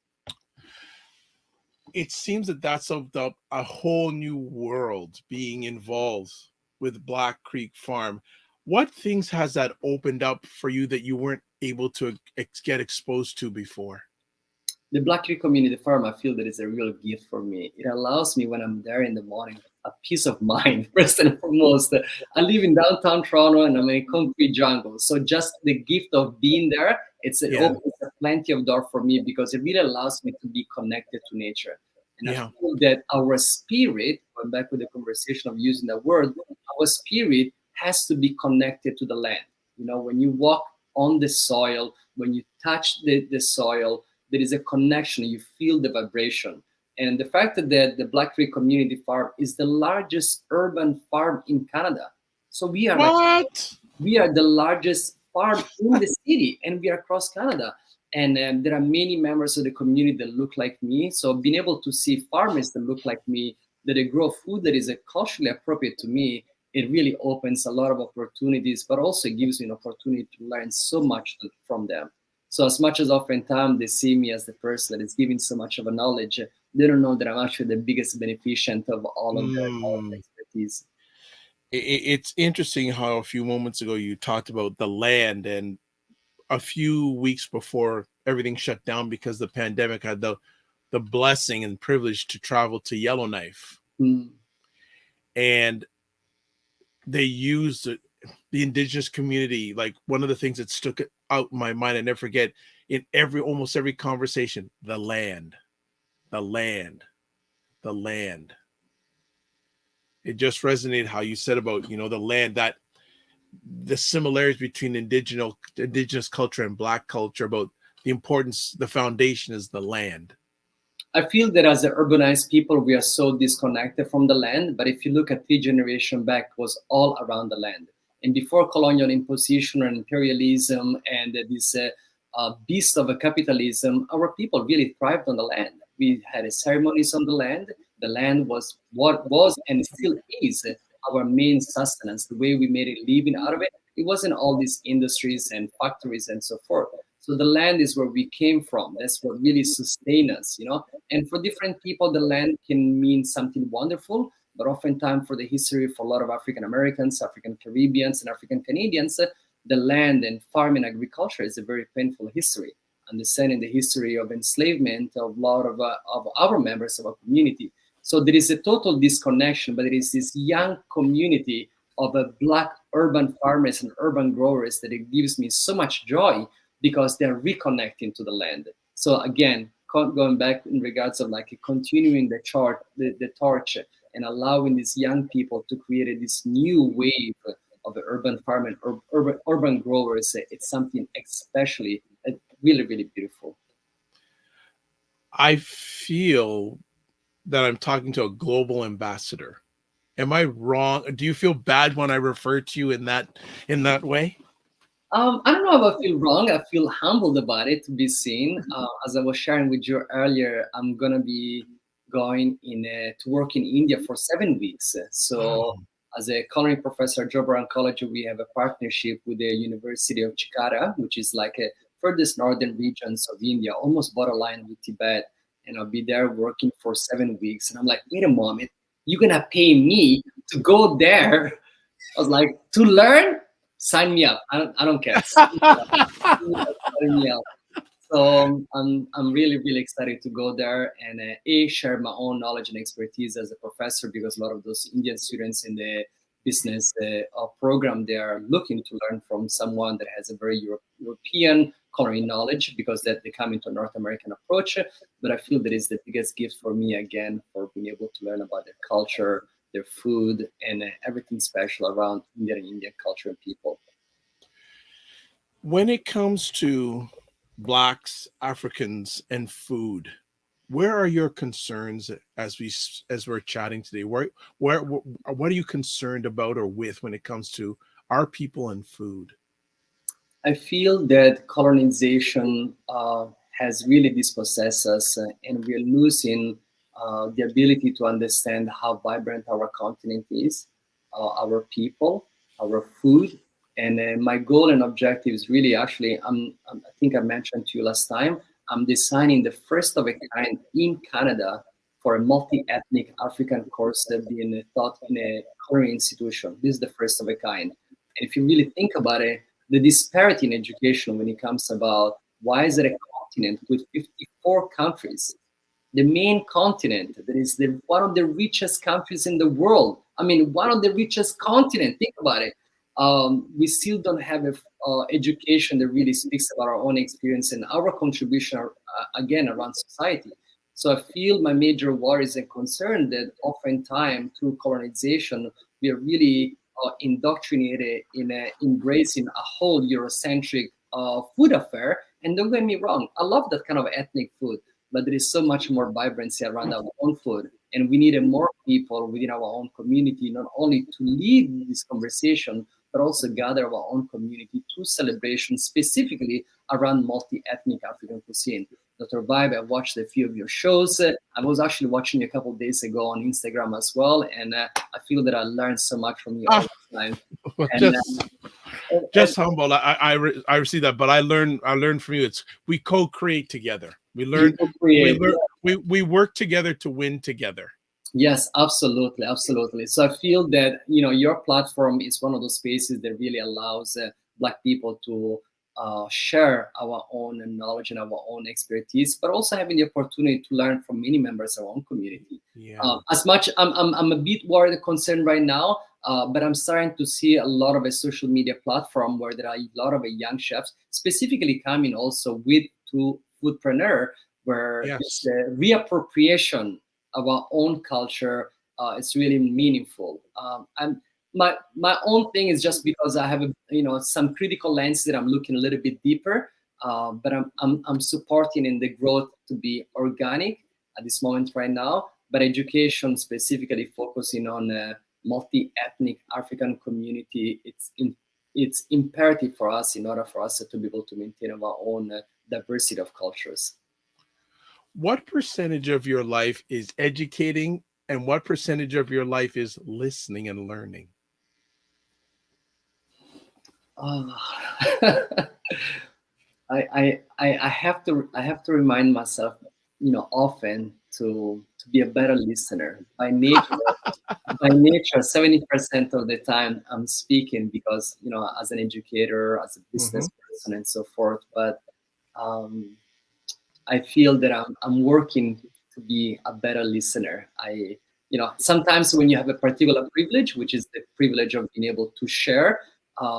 It seems that that's a whole new world being involved with Black Creek Farm. What things has that opened up for you that you weren't able to get exposed to before? The Black Creek Community Farm, I feel that is a real gift for me. It allows me when I'm there in the morning, a peace of mind, first and foremost. I live in downtown Toronto and I'm in a concrete jungle. So just the gift of being there, it opens plenty of door for me because it really allows me to be connected to nature. And I feel that our spirit, going back with the conversation of using that word, our spirit has to be connected to the land. When you walk on the soil, when you touch the soil, there is a connection, you feel the vibration. And the fact that the Black Creek Community Farm is the largest urban farm in Canada. So we are we are the largest farm in the city and we are across Canada. And there are many members of the community that look like me. So being able to see farmers that look like me, that they grow food that is culturally appropriate to me, it really opens a lot of opportunities, but also gives me an opportunity to learn so much from them. So as much as oftentimes they see me as the person that is giving so much of a knowledge, they don't know that I'm actually the biggest beneficient of all of their expertise. It's interesting how a few moments ago you talked about the land, and a few weeks before everything shut down because the pandemic, had the blessing and privilege to travel to Yellowknife. And they used the indigenous community. Like, one of the things that stuck out in my mind, I never forget, in almost every conversation, the land. It just resonated how you said about, the land, that the similarities between indigenous culture and Black culture, about the importance, the foundation is the land. I feel that as the urbanized people, we are so disconnected from the land. But if you look at 3 generations back, it was all around the land. And before colonial imposition and imperialism and this beast of a capitalism, our people really thrived on the land. We had ceremonies on the land. The land was what was and still is our main sustenance. The way we made a living out of it, it wasn't all these industries and factories and so forth. So the land is where we came from. That's what really sustains us, And for different people, the land can mean something wonderful, but oftentimes for the history for a lot of African Americans, African Caribbeans, and African Canadians, the land and farming agriculture is a very painful history. Understanding the history of enslavement of a lot of our members of our community. So there is a total disconnection, but there is this young community of Black urban farmers and urban growers that it gives me so much joy because they're reconnecting to the land. So again, going back in regards of like continuing the torch and allowing these young people to create this new wave of the urban farming or urban growers, it's something especially really, really beautiful. I feel that I'm talking to a global ambassador. Am I wrong? Do you feel bad when I refer to you in that way? I don't know if I feel wrong. I feel humbled about it to be seen. As I was sharing with you earlier, I'm gonna be going to work in India for 7 weeks. So, as a culinary professor at Joe Brown College, we have a partnership with the University of Chikara, which is like a furthest northern regions of India, almost borderline with Tibet. And I'll be there working for 7 weeks. And I'm like, wait a moment, you're gonna pay me to go there? I was like, to learn? Sign me up. I don't care. Sign me up. Sign me up. So I'm really excited to go there and share my own knowledge and expertise as a professor, because a lot of those Indian students in the business program, they are looking to learn from someone that has a very European culinary knowledge, because that they come into a North American approach. But I feel that is the biggest gift for me, again, for being able to learn about their culture, their food, and everything special around Indian culture and people. When it comes to Blacks, Africans, and food, where are your concerns as we're chatting today? What are you concerned about or with when it comes to our people and food? I feel that colonization has really dispossessed us, and we're losing the ability to understand how vibrant our continent is, our people, our food. And my goal and objective is really, actually, I think I mentioned to you last time, I'm designing the first of a kind in Canada for a multi-ethnic African course that being taught in a culinary institution. This is the first of a kind. And if you really think about it, the disparity in education when it comes about why is it a continent with 54 countries, the main continent that is one of the richest countries in the world. I mean, one of the richest continent. Think about it. We still don't have a education that really speaks about our own experience and our contribution, again, around society. So I feel my major worries and concern that oftentimes through colonization, we are really indoctrinated in embracing a whole Eurocentric food affair. And don't get me wrong, I love that kind of ethnic food, but there is so much more vibrancy around our own food. And we needed more people within our own community, not only to lead this conversation, but also gather our own community to celebrations specifically around multi-ethnic African cuisine. Dr. Vibe, I watched a few of your shows. I was actually watching you a couple of days ago on Instagram as well, and I feel that I learned so much from you all the time. And, just humble. I received that, but I learned from you. It's we co-create together. We learn. We work together to win together. Yes, absolutely. So I feel that your platform is one of those spaces that really allows Black people to share our own knowledge and our own expertise, but also having the opportunity to learn from many members of our own community. Yeah. As much, I'm a bit worried and concerned right now, but I'm starting to see a lot of a social media platform where there are a lot of young chefs, specifically coming also with to foodpreneur, where Yes. the reappropriation of our own culture is really meaningful. And my own thing is just because I have some critical lens that I'm looking a little bit deeper, but I'm supporting in the growth to be organic at this moment right now. But education specifically focusing on multi-ethnic African community, it's imperative for us in order for us to be able to maintain our own diversity of cultures. What percentage of your life is educating, and what percentage of your life is listening and learning? I have to remind myself, often to be a better listener. By nature, 70% of the time I'm speaking because as an educator, as a business person, and so forth. But I feel that I'm working to be a better listener. Sometimes when you have a particular privilege, which is the privilege of being able to share,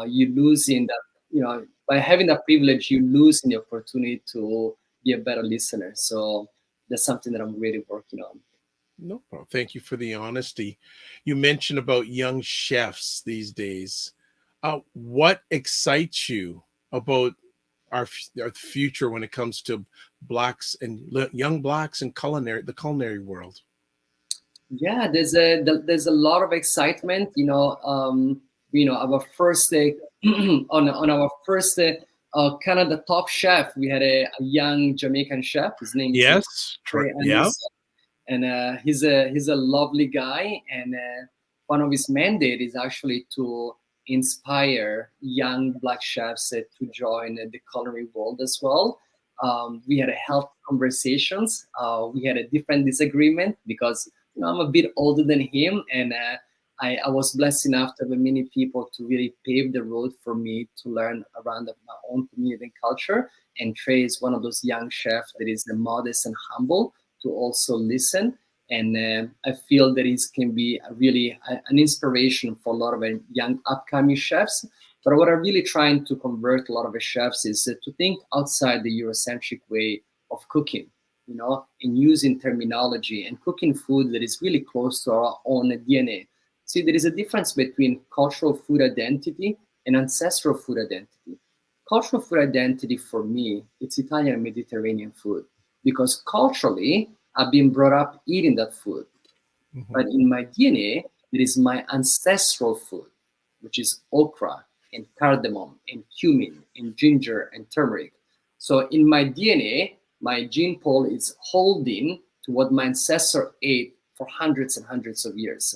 you lose in that, by having that privilege, you lose in the opportunity to be a better listener. So that's something that I'm really working on. No problem. Thank you for the honesty. You mentioned about young chefs these days. What excites you about our future when it comes to Blacks and young Blacks and the culinary world? Yeah, there's a lot of excitement. Our first day on our first Canada Top Chef, we had a young Jamaican chef. His name is Trey. Yeah, and he's a lovely guy. And one of his mandate is actually to inspire young Black chefs to join the culinary world as well. We had a health conversations. We had a different disagreement because I'm a bit older than him, and I was blessed enough to have many people to really pave the road for me to learn around my own community and culture. And Trey is one of those young chefs that is modest and humble to also listen. And I feel that it can be an inspiration for a lot of young upcoming chefs. But what I'm really trying to convert a lot of the chefs is to think outside the Eurocentric way of cooking, and using terminology and cooking food that is really close to our own DNA. See, there is a difference between cultural food identity and ancestral food identity. Cultural food identity for me, it's Italian and Mediterranean food, because culturally, I've been brought up eating that food. Mm-hmm. But in my DNA, there is my ancestral food, which is okra and cardamom and cumin and ginger and turmeric. So in my DNA, my gene pool is holding to what my ancestor ate for hundreds and hundreds of years.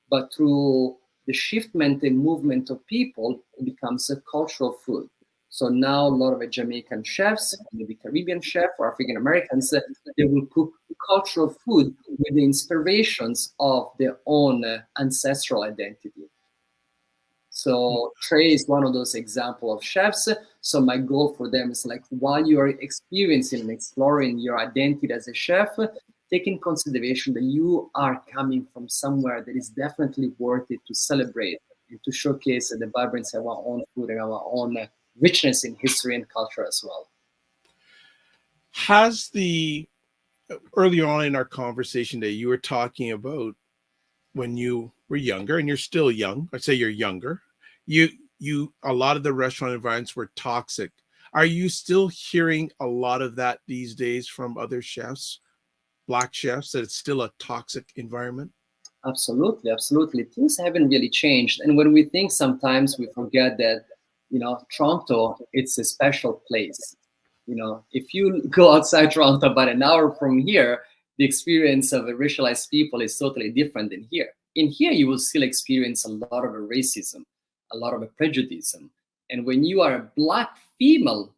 But through the shiftment and movement of people, it becomes a cultural food. So now a lot of the Jamaican chefs, maybe Caribbean chef or African Americans, they will cook cultural food with the inspirations of their own ancestral identity. So Trey is one of those examples of chefs. So my goal for them is like, while you are experiencing and exploring your identity as a chef, take in consideration that you are coming from somewhere that is definitely worth it to celebrate and to showcase the vibrancy of our own food and our own richness in history and culture as well. Has earlier on in our conversation that you were talking about when you were younger, and you're still young, I'd say you're younger, a lot of the restaurant environments were toxic. Are you still hearing a lot of that these days from other chefs, Black chefs, that it's still a toxic environment? Absolutely, absolutely. Things haven't really changed. And when we think, sometimes we forget that, Toronto, it's a special place. If you go outside Toronto about an hour from here, the experience of racialized people is totally different than here. In here, you will still experience a lot of racism, a lot of prejudice. And when you are a Black female,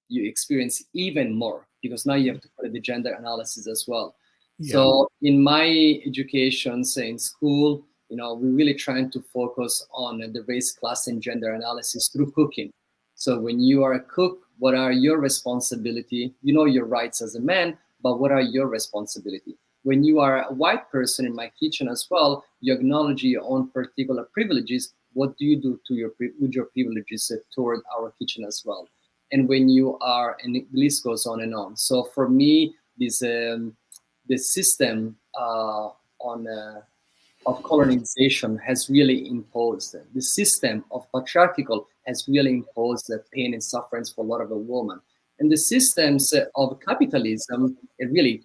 you experience even more, because now you have to put the gender analysis as well. Yeah. So in my education, say in school, we're really trying to focus on the race, class, and gender analysis through cooking. So when you are a cook, what are your responsibility? You know your rights as a man, but what are your responsibility? When you are a white person in my kitchen as well, you acknowledge your own particular privileges. What do you do with your privileges toward our kitchen as well? And when you are, and the list goes on and on. So for me, the system of colonization has really imposed, the system of patriarchal has really imposed the pain and sufferings for a lot of the women. And the systems of capitalism, it really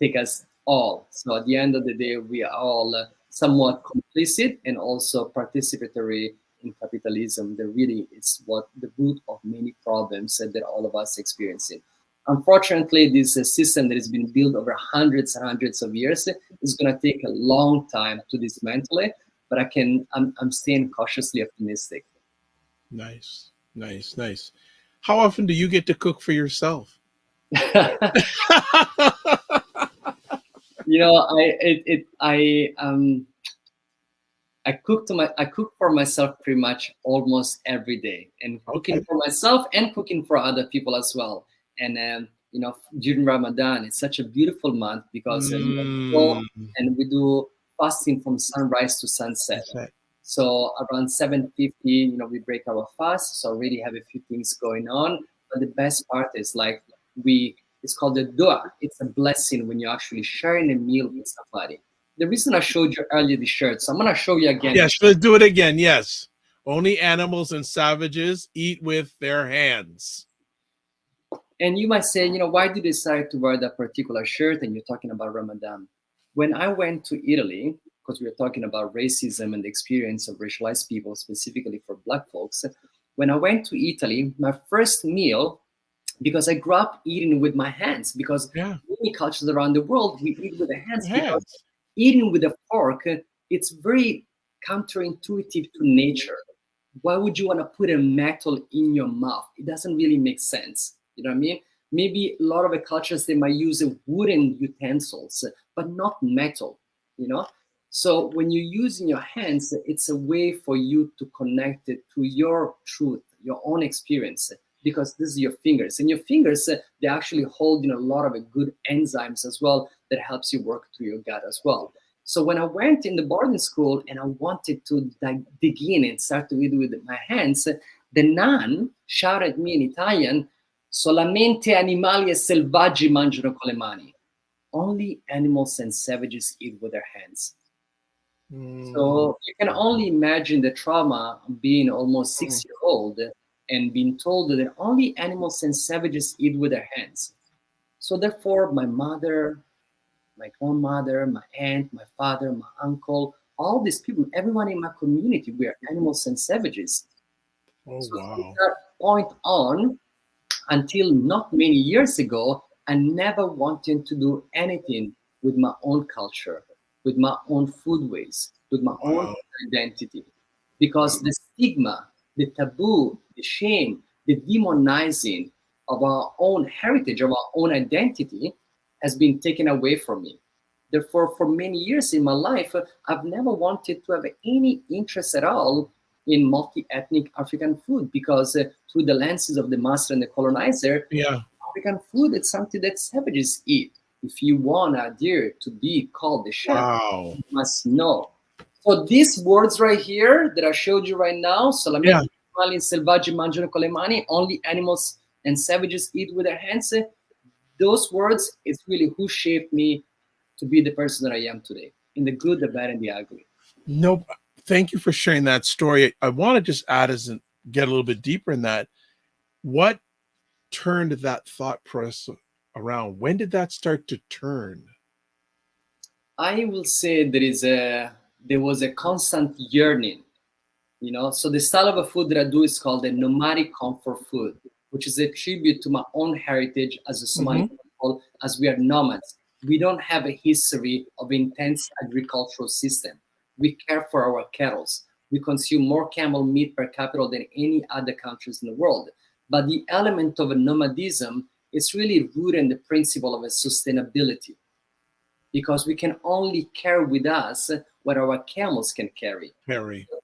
take us all. So at the end of the day, we are all somewhat complicit and also participatory in capitalism. That really is what the root of many problems that all of us experiencing. Unfortunately, this system that has been built over hundreds and hundreds of years is going to take a long time to dismantle it, but I'm staying cautiously optimistic. Nice. How often do you get to cook for yourself? I cook for myself pretty much almost every day, and cooking for myself and cooking for other people as well. And during Ramadan, it's such a beautiful month because we go and we do fasting from sunrise to sunset. So around 7:50, we break our fast. So already have a few things going on. But the best part is it's called the dua. It's a blessing when you're actually sharing a meal with somebody. The reason I showed you earlier the shirt, so I'm gonna show you again. Yes, let's do it again. Yes. Only animals and savages eat with their hands. And you might say, why did you decide to wear that particular shirt? And you're talking about Ramadan. When I went to Italy, because we were talking about racism and the experience of racialized people, specifically for Black folks. When I went to Italy, my first meal, because I grew up eating with my hands, because many cultures around the world, we eat with the hands. Because eating with a fork, it's very counterintuitive to nature. Why would you want to put a metal in your mouth? It doesn't really make sense. You know what I mean? Maybe a lot of the cultures, they might use wooden utensils, but not metal, So when you're using your hands, it's a way for you to connect it to your truth, your own experience, because this is your fingers. And your fingers, they actually hold a lot of good enzymes as well that helps you work through your gut as well. So when I went in the boarding school and I wanted to dig in and start to eat with my hands, the nun shouted at me in Italian, solamente animali e selvaggi mangiano con le mani. Only animals and savages eat with their hands. So you can only imagine the trauma of being almost 6 years old and being told that only animals and savages eat with their hands. So therefore, my mother, my grandmother, my aunt, my father, my uncle, all these people, everyone in my community, we are animals and savages. Oh, so wow. from that point on, until not many years ago, I never wanted to do anything with my own culture, with my own food ways, with my own identity. Because the stigma, the taboo, the shame, the demonizing of our own heritage, of our own identity, has been taken away from me. Therefore, for many years in my life, I've never wanted to have any interest at all in multi-ethnic African food, because through the lenses of the master and the colonizer, African food is something that savages eat. If you want a deer to be called the chef, you must know. So these words right here that I showed you right now, solamente animali selvaggi mangiano con le mani, only animals and savages eat with their hands. Those words is really who shaped me to be the person that I am today, in the good, the bad, and the ugly. Nope. Thank you for sharing that story. I want to just add get a little bit deeper in that. What turned that thought process around? When did that start to turn? I will say there was a constant yearning, So the style of a food that I do is called a nomadic comfort food, which is a tribute to my own heritage as a Somali people, as we are nomads. We don't have a history of intense agricultural system. We care for our cattle. We consume more camel meat per capita than any other countries in the world. But the element of a nomadism is really rooted in the principle of a sustainability, because we can only carry with us what our camels can carry.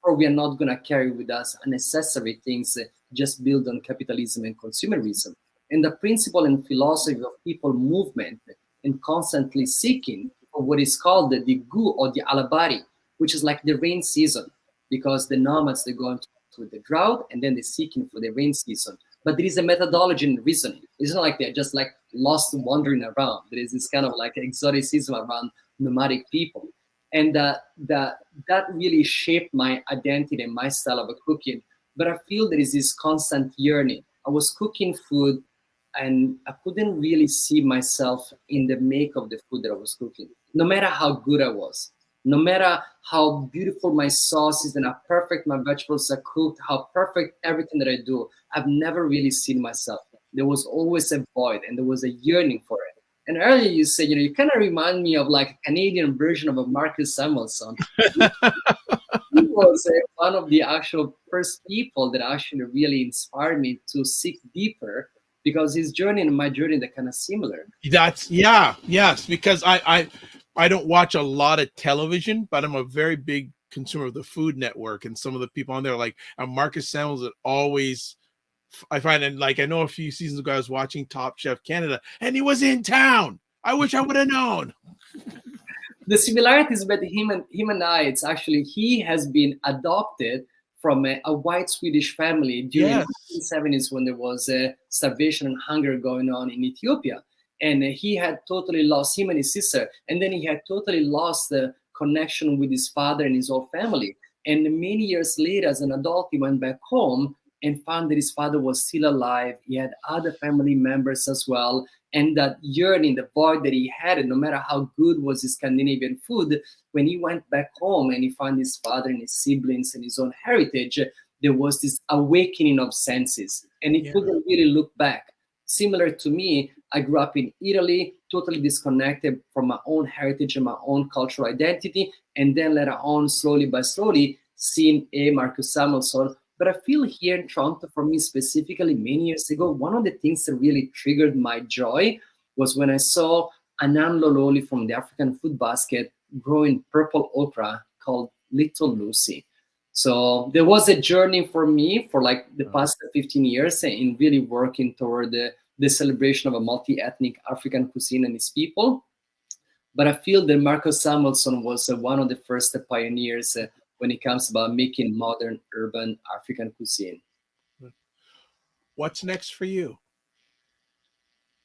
Or we are not going to carry with us unnecessary things just built on capitalism and consumerism. And the principle and philosophy of people movement and constantly seeking for what is called the gu or the alabari, which is like the rain season, because the nomads, they go into the drought and then they're seeking for the rain season. But there is a methodology and reasoning. It's not like they're just like lost wandering around. There is this kind of like exoticism around nomadic people. And that really shaped my identity and my style of cooking. But I feel there is this constant yearning. I was cooking food and I couldn't really see myself in the make of the food that I was cooking, no matter how good I was. No matter how beautiful my sauce is and how perfect my vegetables are cooked, how perfect everything that I do, I've never really seen myself. There was always a void and there was a yearning for it. And earlier you said, you kind of remind me of like a Canadian version of a Marcus Samuelsson. He was one of the actual first people that actually really inspired me to seek deeper, because his journey and my journey, they're kind of similar. Yes, because I don't watch a lot of television, but I'm a very big consumer of the Food Network, and some of the people on there, like Marcus Samuels, that always, I find, and like I know a few seasons ago I was watching Top Chef Canada, and he was in town. I wish I would have known. The similarities between him and I, it's actually he has been adopted from a white Swedish family during the 1970s when there was starvation and hunger going on in Ethiopia. And he had totally lost, him and his sister, and then he had totally lost the connection with his father and his whole family. And many years later, as an adult, he went back home and found that his father was still alive. He had other family members as well. And that yearning, the void that he had, and no matter how good was his Scandinavian food, when he went back home and he found his father and his siblings and his own heritage, there was this awakening of senses. And he couldn't really look back. Similar to me, I grew up in Italy, totally disconnected from my own heritage and my own cultural identity. And then later on, slowly by slowly, seeing Marcus Samuelsson. But I feel here in Toronto, for me specifically, many years ago, one of the things that really triggered my joy was when I saw Anan Lololi from the African Food Basket growing purple okra called Little Lucy. So there was a journey for me for like the past 15 years in really working toward the celebration of a multi-ethnic African cuisine and its people. But I feel that Marcus Samuelsson was one of the first pioneers when it comes about making modern urban African cuisine. What's next for you?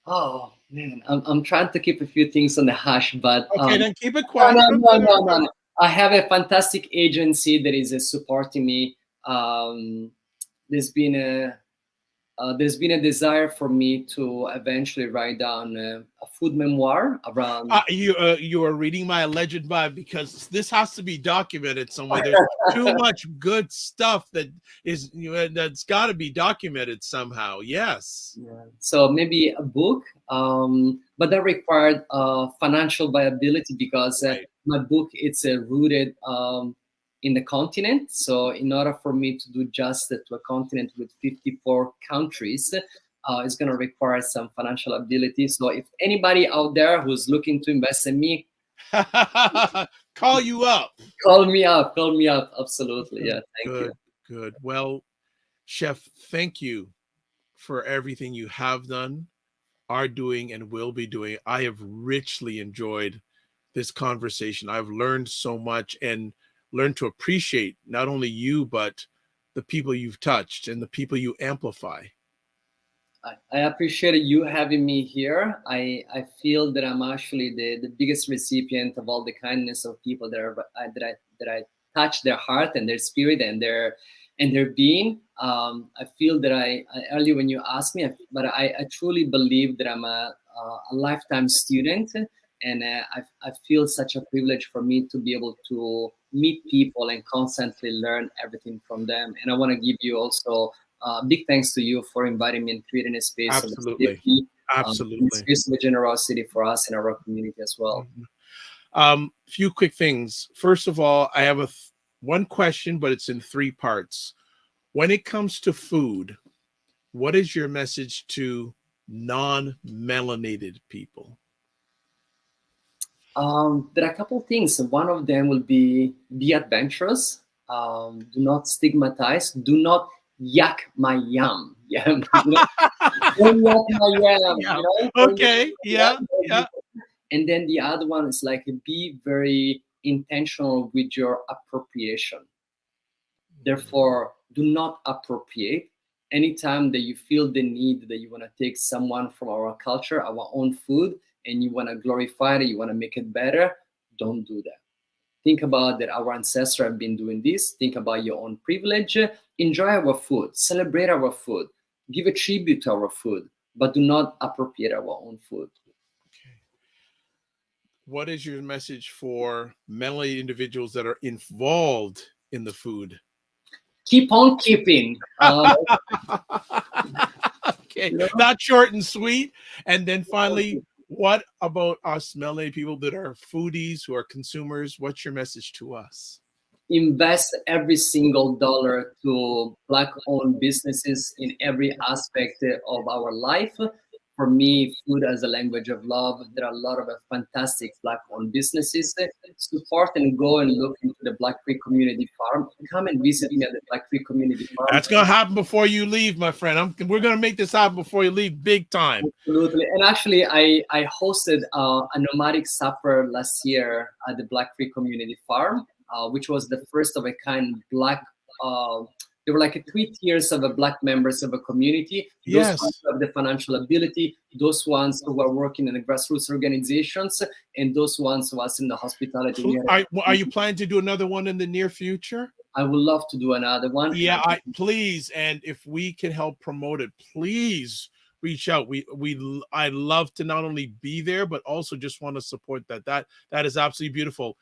Oh man, I'm trying to keep a few things on the hush, but Okay, then keep it quiet. no. I have a fantastic agency that is supporting me. There's been a desire for me to eventually write down a food memoir around. You are reading my alleged vibe, because this has to be documented somewhere. There's too much good stuff that is that's got to be documented somehow. Yes. Yeah. So maybe a book, but that required financial viability, because Right. my book it's rooted in the continent. So in order for me to do justice to a continent with 54 countries, it's going to require some financial ability. So if anybody out there who's looking to invest in me, Call you up. call me up. Call me up. Absolutely. Yeah. Thank you. Good. Well, Chef, thank you for everything you have done, are doing, and will be doing. I have richly enjoyed this conversation. I've learned so much and learned to appreciate not only you, but the people you've touched and the people you amplify. I appreciate you having me here. I feel that I'm actually the biggest recipient of all the kindness of people that I touch their heart and their spirit and their being. I feel that I earlier when you asked me, but I truly believe that I'm a lifetime student, and I feel such a privilege for me to be able to meet people and constantly learn everything from them. And I want to give you also big thanks to you for inviting me and creating a space Absolutely. of safety, Absolutely. a space of generosity for us in our community as well. Few quick things. First of all, I have one question, but it's in 3 parts. When it comes to food, what is your message to non-melanated people? There are a couple of things. One of them will be adventurous. Do not stigmatize. Do not yak my yam. Yeah. Don't yak my yam. Yeah. You know? Okay. Yeah. And then the other one is like be very intentional with your appropriation. Therefore, do not appropriate. Anytime that you feel the need that you want to take someone from our culture, our own food, and you want to glorify it, you want to make it better, don't do that. Think about that our ancestors have been doing this. Think about your own privilege. Enjoy our food. Celebrate our food. Give a tribute to our food, but do not appropriate our own food. Okay. What is your message for melanated individuals that are involved in the food? Keep on keeping. Okay, not short and sweet. And then finally, what about us melanated people that are foodies, who are consumers? What's your message to us? Invest every single dollar to Black-owned businesses in every aspect of our life. For me, food as a language of love. There are a lot of fantastic Black-owned businesses. Support and go and look into the Black Creek Community Farm. Come and visit me at the Black Creek Community Farm. That's going to happen before you leave, my friend. We're going to make this happen before you leave, big time. Absolutely. And actually, I hosted a nomadic supper last year at the Black Creek Community Farm, which was the first of a kind Black. There were like 3 tiers of Black members of a community. Those ones who have the financial ability, those ones who are working in the grassroots organizations, and those ones who are in the hospitality. Are you planning to do another one in the near future? I would love to do another one. Yeah, please. And if we can help promote it, please reach out. I'd love to not only be there, but also just want to support that. That is absolutely beautiful.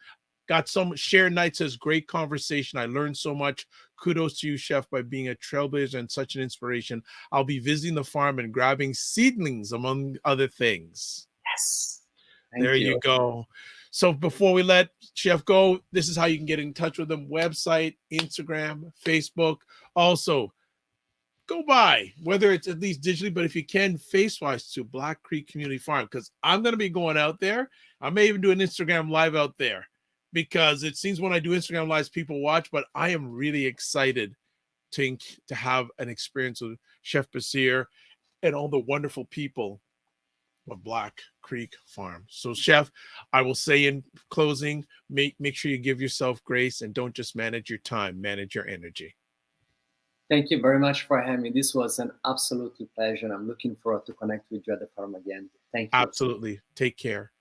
Got some shared nights as great conversation. I learned so much. Kudos to you, Chef, by being a trailblazer and such an inspiration. I'll be visiting the farm and grabbing seedlings, among other things. Yes. There you go. So before we let Chef go, this is how you can get in touch with them. Website, Instagram, Facebook. Also, go by, whether it's at least digitally, but if you can, face-wise, to Black Creek Community Farm, because I'm going to be going out there. I may even do an Instagram live out there. because it seems when I do Instagram lives, people watch, but I am really excited to have an experience with Chef Bashir and all the wonderful people of Black Creek Farm. So, Chef, I will say in closing, make sure you give yourself grace and don't just manage your time, manage your energy. Thank you very much for having me. This was an absolute pleasure. I'm looking forward to connect with you at the farm again. Thank you. Absolutely. Take care.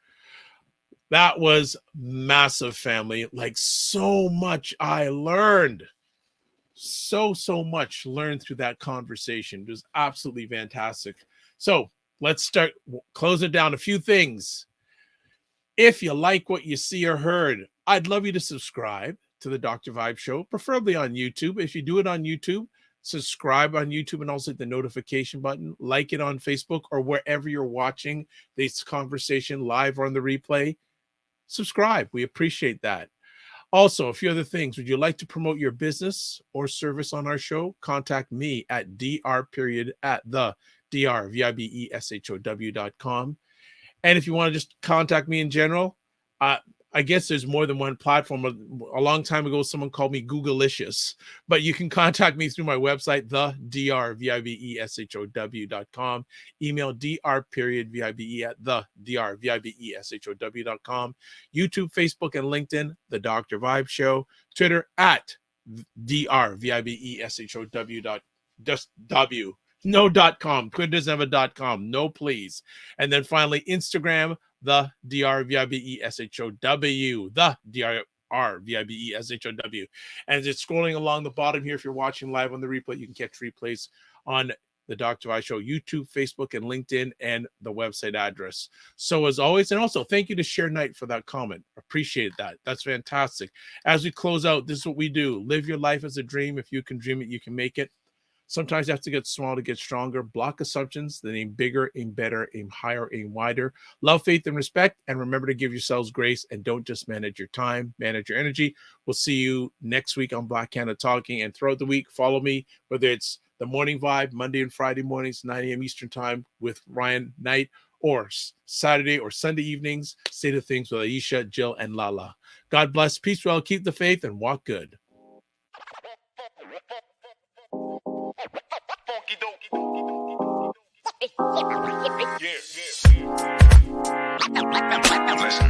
That was massive, family. Like, so much I learned. So much learned through that conversation. It was absolutely fantastic. So let's start, close it down. A few things. If you like what you see or heard, I'd love you to subscribe to the Dr. Vibe Show, preferably on YouTube. If you do it on YouTube, subscribe on YouTube and also hit the notification button. Like it on Facebook or wherever you're watching this conversation, live or on the replay. Subscribe. We appreciate that. Also, a few other things. Would you like to promote your business or service on our show? Contact me at dr@the drvibeshow.com. And if you want to just contact me in general, I guess there's more than one platform. A long time ago, someone called me Googleicious, but you can contact me through my website, thedrvibeshow.com. Email dr.vibe@thedrvibeshow.com. YouTube, Facebook, and LinkedIn, The Dr. Vibe Show. Twitter at drvibeshow. Just W. No .com. Twitter doesn't have a .com. No, please. And then finally, Instagram, the DRVIBESHOW, the DRVIBESHOW. And it's scrolling along the bottom here. If you're watching live on the replay, you can catch replays on the Dr. Vi Show, YouTube, Facebook, and LinkedIn, and the website address. So as always, and also thank you to Share Knight for that comment. Appreciate that. That's fantastic. As we close out, this is what we do. Live your life as a dream. If you can dream it, you can make it. Sometimes you have to get small to get stronger. Block assumptions, then aim bigger, aim better, aim higher, aim wider. Love, faith, and respect. And remember to give yourselves grace and don't just manage your time, manage your energy. We'll see you next week on Black Canada Talking. And throughout the week, follow me, whether it's the Morning Vibe, Monday and Friday mornings, 9 a.m. Eastern Time with Ryan Knight, or Saturday or Sunday evenings, State of Things with Aisha, Jill, and Lala. God bless, peace well, keep the faith, and walk good. Yeah. Listen.